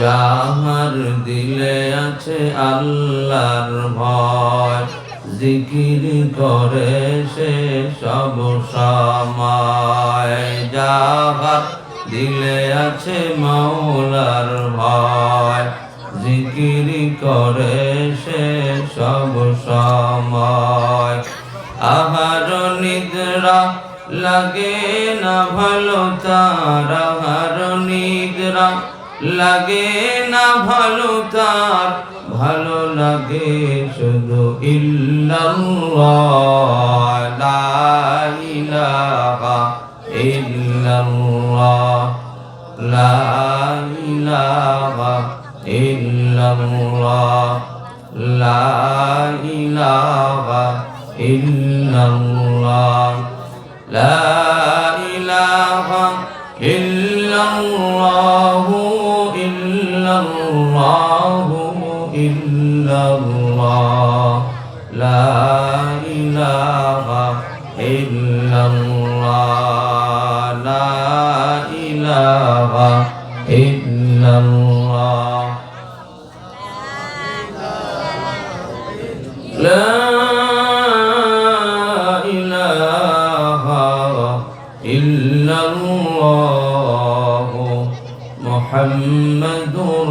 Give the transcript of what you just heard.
যাহার দিলে আছে আল্লাহর ভয়, জিকির করে সে সব সময়। যাহার দিলে আছে মাওলার ভয়, জিকির করে সে সব সময়। আহার নিদ্রা লাগে না ভালো তার, আহার নিদ্রা লাগে না ভালো তার, ভালো লাগে শুধু ইল্লাল্লাহ, লা ইলাহা ইল্লাল্লাহ, লা ইলাহা ইল্লাল্লাহ, লা ইলাহা ইল্লাল্লাহ, লা ইলাহা ইল্লাল্লাহু ইল্লাল্লাহু ইল্লাল্লাহ, লা ইলাহা ইল্লাল্লাহ, লা ইলাহা ইল্লাল্লাহ, লা ইলাহা ইল্লাল্লাহ মুহাম্মাদুর